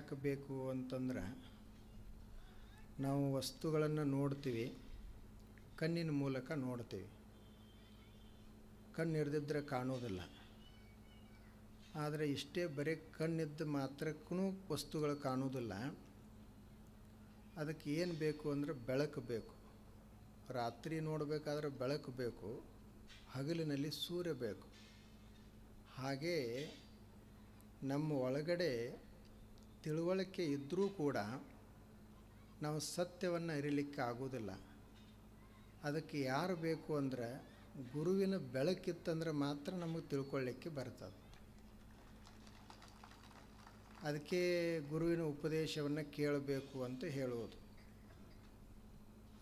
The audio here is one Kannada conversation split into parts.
ಯಾಕೆ ಬೇಕು ಅಂತಂದ್ರೆ, ನಾವು ವಸ್ತುಗಳನ್ನು ನೋಡ್ತೀವಿ, ಕಣ್ಣಿನ ಮೂಲಕ ನೋಡ್ತೀವಿ. ಕಣ್ಣು ಇರದಿದ್ದರೆ ಕಾಣೋದಿಲ್ಲ. ಆದರೆ ಇಷ್ಟೇ ಬರೀ ಕಣ್ಣಿದ್ದ ಮಾತ್ರಕ್ಕೂ ವಸ್ತುಗಳು ಕಾಣೋದಿಲ್ಲ. ಅದಕ್ಕೆ ಏನು ಬೇಕು ಅಂದರೆ ಬೆಳಕು ಬೇಕು. ರಾತ್ರಿ ನೋಡಬೇಕಾದ್ರೆ ಬೆಳಕು ಬೇಕು, ಹಗಲಿನಲ್ಲಿ ಸೂರ್ಯ ಬೇಕು. ಹಾಗೇ ನಮ್ಮ ಒಳಗಡೆ ತಿಳುವಳಿಕೆ ಇದ್ದರೂ ಕೂಡ ನಾವು ಸತ್ಯವನ್ನು ಅರಿಲಿಕ್ಕೆ ಆಗೋದಿಲ್ಲ. ಅದಕ್ಕೆ ಯಾರು ಬೇಕು ಅಂದರೆ ಗುರುವಿನ ಬೆಳಕಿತ್ತಂದ್ರೆ ಮಾತ್ರ ನಮಗೆ ತಿಳ್ಕೊಳ್ಳಿಕ್ಕೆ ಬರ್ತದೆ. ಅದಕ್ಕೆ ಗುರುವಿನ ಉಪದೇಶವನ್ನು ಕೇಳಬೇಕು ಅಂತ ಹೇಳುವುದು.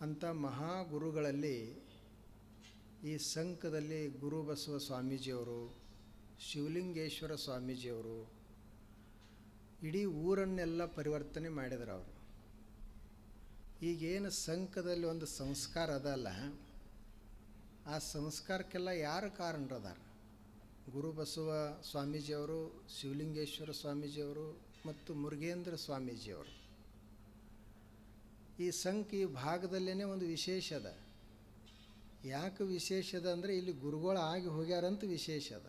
ಅಂಥ ಮಹಾಗುರುಗಳಲ್ಲಿ ಈ ಸಂಕದಲ್ಲಿ ಗುರು ಬಸವ ಸ್ವಾಮೀಜಿಯವರು, ಶಿವಲಿಂಗೇಶ್ವರ ಸ್ವಾಮೀಜಿಯವರು ಇಡೀ ಊರನ್ನೆಲ್ಲ ಪರಿವರ್ತನೆ ಮಾಡಿದರು. ಅವರು ಈಗೇನು ಸಂಕದಲ್ಲಿ ಒಂದು ಸಂಸ್ಕಾರ ಅದಲ್ಲ, ಆ ಸಂಸ್ಕಾರಕ್ಕೆಲ್ಲ ಯಾರು ಕಾರಣರದಾರ? ಗುರು ಬಸವ ಸ್ವಾಮೀಜಿಯವರು, ಶಿವಲಿಂಗೇಶ್ವರ ಸ್ವಾಮೀಜಿಯವರು ಮತ್ತು ಮುರುಘೇಂದ್ರ ಸ್ವಾಮೀಜಿಯವರು. ಈ ಸಂಕ ಈ ಭಾಗದಲ್ಲೇ ಒಂದು ವಿಶೇಷ ಅದ. ಯಾಕೆ ವಿಶೇಷ ಅದ ಅಂದರೆ ಇಲ್ಲಿ ಗುರುಗಳು ಆಗಿ ಹೋಗ್ಯಾರಂತ ವಿಶೇಷ ಅದ.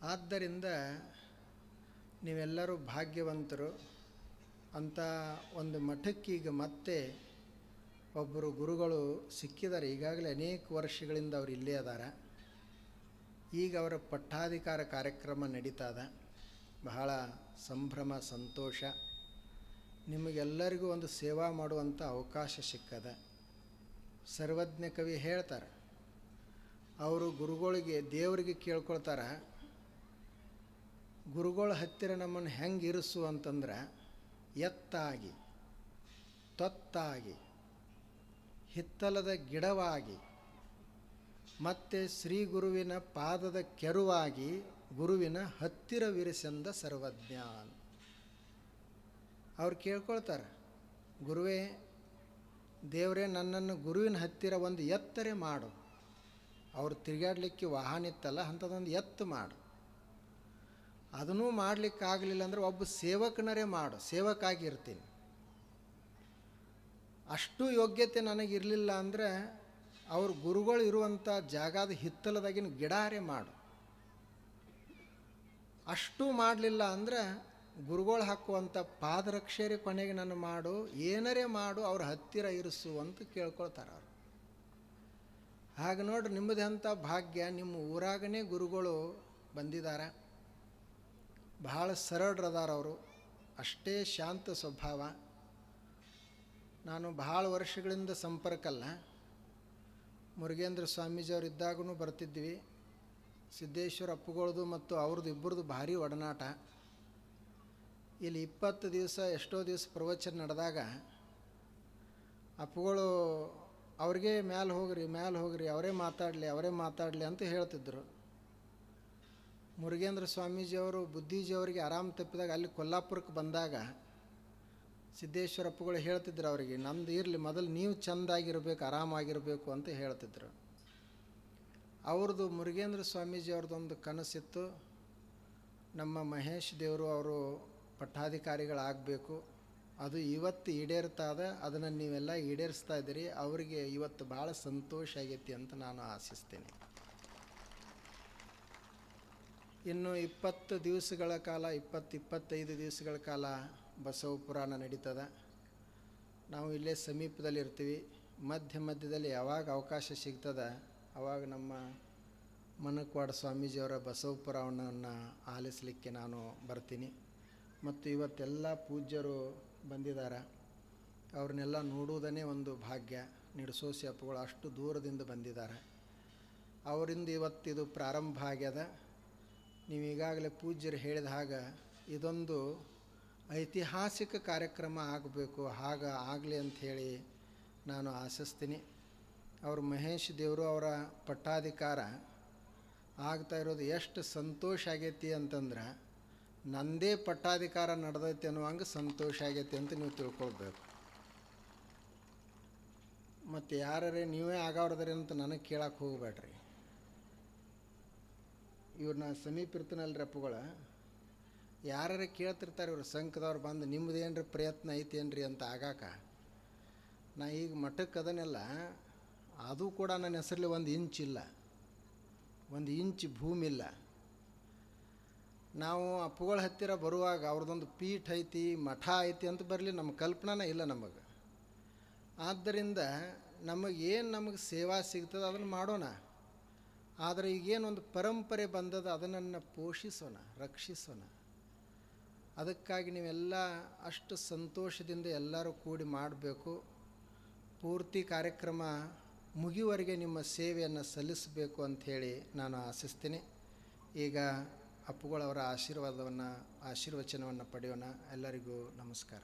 ಆದ್ದರಿಂದ ನೀವೆಲ್ಲರೂ ಭಾಗ್ಯವಂತರು. ಅಂಥ ಒಂದು ಮಠಕ್ಕೀಗ ಮತ್ತೆ ಒಬ್ಬರು ಗುರುಗಳು ಸಿಕ್ಕಿದ್ದಾರೆ. ಈಗಾಗಲೇ ಅನೇಕ ವರ್ಷಗಳಿಂದ ಅವರು ಇಲ್ಲೇ ಅದಾರ. ಈಗ ಅವರ ಪಟ್ಟಾಧಿಕಾರ ಕಾರ್ಯಕ್ರಮ ನಡೀತದ. ಬಹಳ ಸಂಭ್ರಮ, ಸಂತೋಷ. ನಿಮಗೆಲ್ಲರಿಗೂ ಒಂದು ಸೇವಾ ಮಾಡುವಂಥ ಅವಕಾಶ ಸಿಕ್ಕದ. ಸರ್ವಜ್ಞ ಕವಿ ಹೇಳ್ತಾರೆ, ಅವರು ಗುರುಗಳಿಗೆ ದೇವರಿಗೆ ಕೇಳ್ಕೊಳ್ತಾರೆ, ಗುರುಗಳ ಹತ್ತಿರ ನಮ್ಮನ್ನು ಹೆಂಗೆ ಇರಿಸು ಅಂತಂದ್ರೆ ಎತ್ತಾಗಿ, ತೊತ್ತಾಗಿ, ಹಿತ್ತಲದ ಗಿಡವಾಗಿ, ಮತ್ತು ಶ್ರೀ ಗುರುವಿನ ಪಾದದ ಕೆರುವಾಗಿ ಗುರುವಿನ ಹತ್ತಿರವಿರಿಸೆಂದ ಸರ್ವಜ್ಞ. ಅವ್ರು ಕೇಳ್ಕೊಳ್ತಾರೆ, ಗುರುವೇ, ದೇವರೇ, ನನ್ನನ್ನು ಗುರುವಿನ ಹತ್ತಿರ ಒಂದು ಎತ್ತರೆ ಮಾಡು. ಅವ್ರು ತಿರುಗಾಡಲಿಕ್ಕೆ ವಾಹನ ಇತ್ತಲ್ಲ, ಅಂಥದ್ದೊಂದು ಎತ್ತು ಮಾಡು. ಅದನ್ನೂ ಮಾಡಲಿಕ್ಕಾಗಲಿಲ್ಲ ಅಂದರೆ ಒಬ್ಬ ಸೇವಕನರೇ ಮಾಡು, ಸೇವಕಾಗಿರ್ತೀನಿ. ಅಷ್ಟು ಯೋಗ್ಯತೆ ನನಗಿರಲಿಲ್ಲ ಅಂದರೆ ಅವ್ರ ಗುರುಗಳು ಇರುವಂಥ ಜಾಗದ ಹಿತ್ತಲದಾಗಿನ ಗಿಡಾರೇ ಮಾಡು. ಅಷ್ಟು ಮಾಡಲಿಲ್ಲ ಅಂದರೆ ಗುರುಗಳು ಹಾಕುವಂಥ ಪಾದರಕ್ಷೆರೆ ಕೊನೆಗೆ ನನ್ನ ಮಾಡು, ಏನರೇ ಮಾಡು, ಅವ್ರ ಹತ್ತಿರ ಇರಿಸು ಅಂತ ಕೇಳ್ಕೊಳ್ತಾರೆ ಅವರು. ಹಾಗೆ ನೋಡ್ರಿ, ನಿಮ್ಮದೇ ಅಂಥ ಭಾಗ್ಯ. ನಿಮ್ಮ ಊರಾಗನೇ ಗುರುಗಳು ಬಂದಿದ್ದಾರೆ. ಬಹಳ ಸರಳರದಾರ ಅವರು, ಅಷ್ಟೇ ಶಾಂತ ಸ್ವಭಾವ. ನಾನು ಬಹಳ ವರ್ಷಗಳಿಂದ ಸಂಪರ್ಕಲ್ಲ. ಮುರುಘೇಂದ್ರ ಸ್ವಾಮೀಜಿಯವರು ಇದ್ದಾಗೂ ಬರ್ತಿದ್ವಿ. ಸಿದ್ದೇಶ್ವರ ಅಪ್ಪುಗಳದು ಮತ್ತು ಅವ್ರದ್ದು ಇಬ್ಬರದು ಭಾರಿ ಒಡನಾಟ. ಇಲ್ಲಿ 20 ದಿವಸ ಎಷ್ಟೋ ದಿವಸ ಪ್ರವಚನ ನಡೆದಾಗ ಅಪ್ಪುಗಳು ಅವ್ರಿಗೆ ಮ್ಯಾಲೆ ಹೋಗ್ರಿ, ಅವರೇ ಮಾತಾಡಲಿ ಅಂತ ಹೇಳ್ತಿದ್ರು. ಮುರುಘೇಂದ್ರ ಸ್ವಾಮೀಜಿಯವರು ಬುದ್ಧಿಜಿಯವರಿಗೆ ಆರಾಮ ತಪ್ಪಿದಾಗ ಅಲ್ಲಿ ಕೊಲ್ಲಾಪುರಕ್ಕೆ ಬಂದಾಗ ಸಿದ್ದೇಶ್ವರ ಅಪ್ಪುಗಳು ಹೇಳ್ತಿದ್ರು ಅವರಿಗೆ, ನಮ್ದು ಇರಲಿ, ಮೊದಲು ನೀವು ಚೆಂದಾಗಿರಬೇಕು, ಆರಾಮಾಗಿರಬೇಕು ಅಂತ ಹೇಳ್ತಿದ್ರು. ಅವ್ರದ್ದು ಮುರುಘೇಂದ್ರ ಸ್ವಾಮೀಜಿಯವ್ರದ್ದೊಂದು ಕನಸಿತ್ತು, ನಮ್ಮ ಮಹೇಶ್ ದೇವರು ಅವರು ಪಟ್ಟಾಧಿಕಾರಿಗಳಾಗಬೇಕು. ಅದು ಇವತ್ತು ಈಡೇರ್ತಾದ. ಅದನ್ನು ನೀವೆಲ್ಲ ಈಡೇರಿಸ್ತಾ ಇದ್ದೀರಿ. ಅವರಿಗೆ ಇವತ್ತು ಭಾಳ ಸಂತೋಷ ಆಗೈತಿ ಅಂತ ನಾನು ಆಶಿಸ್ತೀನಿ. ಇನ್ನು 20 ದಿವಸಗಳ ಕಾಲ, 25 ದಿವಸಗಳ ಕಾಲ ಬಸವ ಪುರಾಣ ನಡೀತದೆ. ನಾವು ಇಲ್ಲೇ ಸಮೀಪದಲ್ಲಿರ್ತೀವಿ. ಮಧ್ಯದಲ್ಲಿ ಯಾವಾಗ ಅವಕಾಶ ಸಿಗ್ತದೆ ಆವಾಗ ನಮ್ಮ ಮನಕ್ವಾಡ ಸ್ವಾಮೀಜಿಯವರ ಬಸವ ಪುರಾಣವನ್ನು ಆಲಿಸಲಿಕ್ಕೆ ನಾನು ಬರ್ತೀನಿ. ಮತ್ತು ಇವತ್ತೆಲ್ಲ ಪೂಜ್ಯರು ಬಂದಿದ್ದಾರೆ. ಅವ್ರನ್ನೆಲ್ಲ ನೋಡುವುದನ್ನೇ ಒಂದು ಭಾಗ್ಯ. ನಿಡಸೋಸಿ ಅಪ್ಪುಗಳು ಅಷ್ಟು ದೂರದಿಂದ ಬಂದಿದ್ದಾರೆ. ಅವರಿಂದ ಇವತ್ತಿದು ಪ್ರಾರಂಭ ಆಗ್ಯದ. ನೀವು ಈಗಾಗಲೇ ಪೂಜ್ಯರು ಹೇಳಿದ ಹಾಗೆ ಇದೊಂದು ಐತಿಹಾಸಿಕ ಕಾರ್ಯಕ್ರಮ ಆಗಬೇಕು. ಆಗಲಿ ಅಂಥೇಳಿ ನಾನು ಆಶಿಸ್ತೀನಿ. ಅವರು ಮಹೇಶ್ ದೇವರು ಅವರ ಪಟ್ಟಾಧಿಕಾರ ಆಗ್ತಾ ಇರೋದು ಎಷ್ಟು ಸಂತೋಷ ಆಗೈತಿ ಅಂತಂದ್ರೆ, ನನ್ನದೇ ಪಟ್ಟಾಧಿಕಾರ ನಡೆದೈತಿ ಅನ್ನುವಂಗೆ ಸಂತೋಷ ಆಗೈತಿ ಅಂತ ನೀವು ತಿಳ್ಕೊಳ್ಬೇಕು. ಮತ್ತು ಯಾರೇ ನೀವೇ ಆಗವ್ರದ್ರಿ ಅಂತ ನನಗೆ ಕೇಳಕ್ಕೆ ಹೋಗಬೇಡ್ರಿ. ಇವ್ರನ್ನ ಸಮೀಪ ಇರ್ತಾನಲ್ರಿ ಅಪ್ಪುಗಳ, ಯಾರು ಕೇಳ್ತಿರ್ತಾರೆ ಇವ್ರು ಸಂಘದವ್ರು ಬಂದು ನಿಮ್ಮದೇನ್ರಿ ಪ್ರಯತ್ನ ಐತೇನ್ರಿ ಅಂತ ಆಗಾಕ, ನಾ ಈಗ ಮಠಕ್ಕೆ ಅದನ್ನೆಲ್ಲ ಅದು ಕೂಡ ನನ್ನ ಹೆಸರಲ್ಲಿ ಒಂದು ಇಂಚ್ ಇಲ್ಲ, ಒಂದು ಇಂಚ್ ಭೂಮಿ ಇಲ್ಲ. ನಾವು ಅಪ್ಪುಗಳ ಹತ್ತಿರ ಬರುವಾಗ ಅವ್ರದ್ದೊಂದು ಪೀಠ ಐತಿ ಮಠ ಐತಿ ಅಂತ ಬರಲಿ ನಮ್ಮ ಕಲ್ಪನಾನೇ ಇಲ್ಲ ನಮಗೆ. ಆದ್ದರಿಂದ ನಮಗೆ ಸೇವಾ ಸಿಗ್ತದೆ ಅದನ್ನು ಮಾಡೋಣ. ಆದರೆ ಈಗೇನೊಂದು ಪರಂಪರೆ ಬಂದದ ಅದನ್ನು ಪೋಷಿಸೋಣ, ರಕ್ಷಿಸೋಣ. ಅದಕ್ಕಾಗಿ ನೀವೆಲ್ಲ ಅಷ್ಟು ಸಂತೋಷದಿಂದ ಎಲ್ಲರೂ ಕೂಡಿ ಮಾಡಬೇಕು. ಪೂರ್ತಿ ಕಾರ್ಯಕ್ರಮ ಮುಗಿಯುವವರೆಗೆ ನಿಮ್ಮ ಸೇವೆಯನ್ನು ಸಲ್ಲಿಸಬೇಕು ಅಂಥೇಳಿ ನಾನು ಆಶಿಸ್ತೀನಿ. ಈಗ ಅಪ್ಪುಗಳವರ ಆಶೀರ್ವಾದವನ್ನು ಆಶೀರ್ವಚನವನ್ನು ಪಡೆಯೋಣ. ಎಲ್ಲರಿಗೂ ನಮಸ್ಕಾರ.